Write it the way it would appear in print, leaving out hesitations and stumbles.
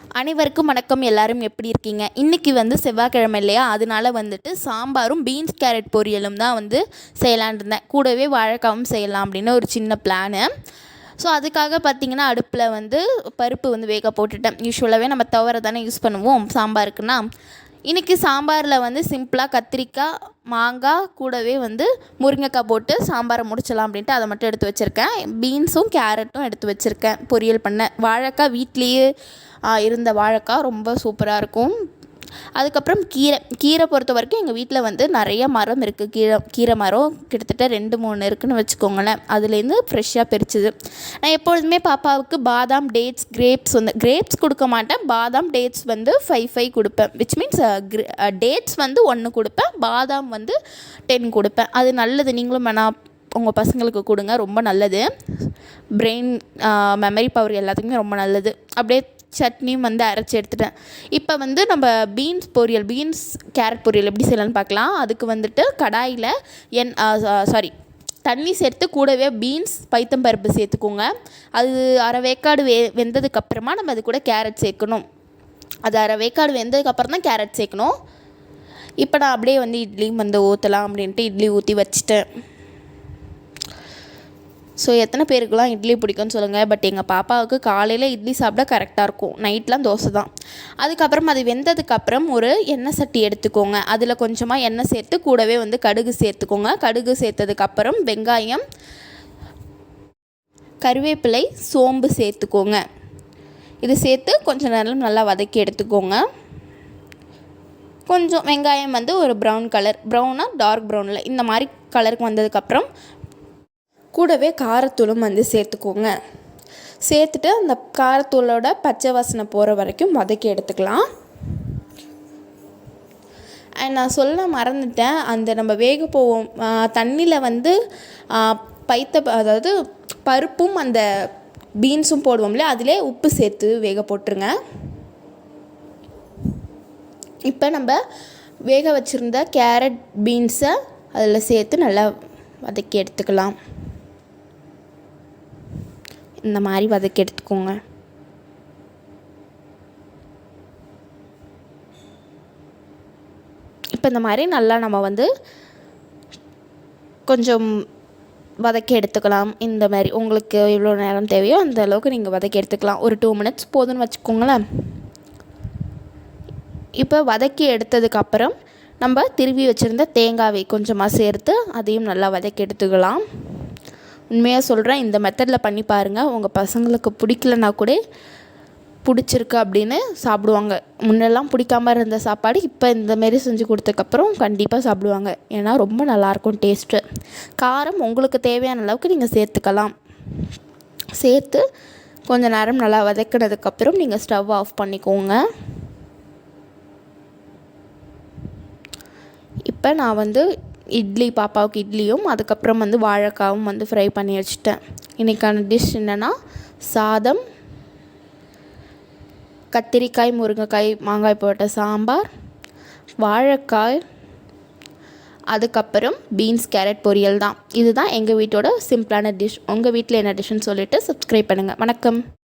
அனைவருக்கும் வணக்கம். எல்லாரும் எப்படி இருக்கீங்க? இன்றைக்கி வந்து செவ்வாய்க்கிழமை இல்லையா, அதனால வந்துட்டு சாம்பாரும் பீன்ஸ் கேரட் பொரியலும் தான் வந்து செய்யலான் இருந்தேன். கூடவே வாழைக்காவும் செய்யலாம் அப்படின்னு ஒரு சின்ன பிளானு. ஸோ அதுக்காக பார்த்திங்கன்னா அடுப்பில் வந்து பருப்பு வந்து வேக போட்டுட்டேன். யூஸ்வலாகவே நம்ம துவரை தானே யூஸ் பண்ணுவோம் சாம்பாருக்குன்னா. இன்றைக்கி சாம்பாரில் வந்து சிம்பிளாக கத்திரிக்காய், மாங்காய் கூடவே வந்து முருங்கைக்காய் போட்டு சாம்பாரை முடிச்சலாம் அப்படின்ட்டு அதை மட்டும் எடுத்து வச்சுருக்கேன். பீன்ஸும் கேரட்டும் எடுத்து வச்சுருக்கேன் பொரியல் பண்ண. வாழைக்காய் வீட்லேயே இருந்த வாழைக்காய் ரொம்ப சூப்பராக இருக்கும். அதுக்கப்புறம் கீரை பொறுத்த வரைக்கும் எங்கள் வீட்டில் வந்து நிறைய மரம் இருக்குது. கீரை மரம் கிட்டத்தட்ட 2-3 இருக்குதுன்னு வச்சுக்கோங்களேன். அதுலேருந்து ஃப்ரெஷ்ஷாக பறிச்சுது. நான் எப்பொழுதுமே பாப்பாவுக்கு பாதாம், டேட்ஸ், கிரேப்ஸ் கொடுக்க மாட்டேன். பாதாம், டேட்ஸ் வந்து 5 கொடுப்பேன். விச் மீன்ஸ் டேட்ஸ் வந்து 1 கொடுப்பேன், பாதாம் வந்து 10 கொடுப்பேன். அது நல்லது. நீங்களும் வேணால் உங்கள் பசங்களுக்கு கொடுங்க, ரொம்ப நல்லது. பிரெயின் மெமரி பவர் எல்லாத்துக்குமே ரொம்ப நல்லது. அப்படியே சட்னியும் வந்து அரைச்சி எடுத்துட்டேன். இப்போ வந்து நம்ம பீன்ஸ் கேரட் பொரியல் எப்படி செய்யலான்னு பார்க்கலாம். அதுக்கு வந்துட்டு கடாயில் தண்ணி சேர்த்து கூடவே பீன்ஸ் பைத்தம்பருப்பு சேர்த்துக்கோங்க. அது அரை வேக்காடு வெந்ததுக்கப்புறமா நம்ம அது கூட கேரட் சேர்க்கணும். அது அரை வேக்காடு வெந்ததுக்கப்புறம் தான் கேரட் சேர்க்கணும். இப்போ நான் அப்படியே வந்து இட்லியும் வந்து ஊற்றலாம் அப்படின்ட்டு இட்லி ஊற்றி வச்சுட்டேன். ஸோ எத்தனை பேருக்குலாம் இட்லி பிடிக்கும்னு சொல்லுங்கள். பட் எங்கள் பாப்பாவுக்கு காலையில் இட்லி சாப்பிட கரெக்டாக இருக்கும், நைட்லாம் தோசை தான். அதுக்கப்புறம் அது வெந்ததுக்கப்புறம் ஒரு எண்ணெய் சட்டி எடுத்துக்கோங்க. அதில் கொஞ்சமாக எண்ணெய் சேர்த்து கூடவே வந்து கடுகு சேர்த்துக்கோங்க. கடுகு சேர்த்ததுக்கப்புறம் வெங்காயம், கருவேப்பிலை, சோம்பு சேர்த்துக்கோங்க. இது சேர்த்து கொஞ்சம் நேரம் நல்லா வதக்கி எடுத்துக்கோங்க. கொஞ்சம் வெங்காயம் வந்து ஒரு ப்ரௌனாக டார்க் ப்ரௌனில் இந்த மாதிரி கலருக்கு வந்ததுக்கப்புறம் கூடவே காரத்தூளும் வந்து சேர்த்துக்கோங்க. சேர்த்துட்டு அந்த காரத்தூளோட பச்சை வாசனை போகிற வரைக்கும் வதக்கி எடுத்துக்கலாம். நான் சொல்ல மறந்துட்டேன், அந்த நம்ம வேக போவோம் தண்ணியில் வந்து அதாவது பருப்பும் அந்த பீன்ஸும் போடுவோம்ல, அதிலே உப்பு சேர்த்து வேக போட்டுருங்க. இப்போ நம்ம வேக வச்சுருந்த கேரட், பீன்ஸை அதில் சேர்த்து நல்லா வதக்கி எடுத்துக்கலாம். இந்த மாதிரி வதக்கி எடுத்துக்கோங்க. இப்போ இந்த மாதிரி நல்லா நம்ம வந்து கொஞ்சம் வதக்கி எடுத்துக்கலாம். இந்த மாதிரி உங்களுக்கு எவ்வளோ நேரம் தேவையோ அந்த அளவுக்கு நீங்கள் வதக்கி எடுத்துக்கலாம். ஒரு 2 மினிட்ஸ் போதும்னு வச்சுக்கோங்களேன். இப்போ வதக்கி எடுத்ததுக்கப்புறம் நம்ம திருவி வச்சுருந்த தேங்காவை கொஞ்சமாக சேர்த்து அதையும் நல்லா வதக்கி எடுத்துக்கலாம். உண்மையாக சொல்கிறேன், இந்த மெத்தடில் பண்ணி பாருங்கள். உங்கள் பசங்களுக்கு பிடிக்கலனா கூட பிடிச்சிருக்கு அப்படின்னு சாப்பிடுவாங்க. முன்னெல்லாம் பிடிக்காம இருந்த சாப்பாடு இப்போ இந்தமாரி செஞ்சு கொடுத்ததுக்கப்புறம் கண்டிப்பாக சாப்பிடுவாங்க. ஏன்னா ரொம்ப நல்லாயிருக்கும் டேஸ்ட்டு. காரம் உங்களுக்கு தேவையான அளவுக்கு நீங்கள் சேர்த்துக்கலாம். சேர்த்து கொஞ்சம் நேரம் நல்லா வதக்கினதுக்கப்புறம் நீங்கள் ஸ்டவ் ஆஃப் பண்ணிக்கோங்க. இப்போ நான் வந்து பாப்பாவுக்கு இட்லியும் அதுக்கப்புறம் வந்து வாழைக்காவும் வந்து ஃப்ரை பண்ணி வச்சுட்டேன். இன்றைக்கான டிஷ் என்னென்னா சாதம், கத்திரிக்காய், முருங்கைக்காய், மாங்காய் போட்ட சாம்பார், வாழைக்காய், அதுக்கப்புறம் பீன்ஸ் கேரட் பொரியல் தான். இதுதான் எங்கள் வீட்டோட சிம்பிளான டிஷ். உங்கள் வீட்டில் என்ன டிஷ்ஷுன்னு சொல்லிவிட்டு சப்ஸ்கிரைப் பண்ணுங்கள். வணக்கம்.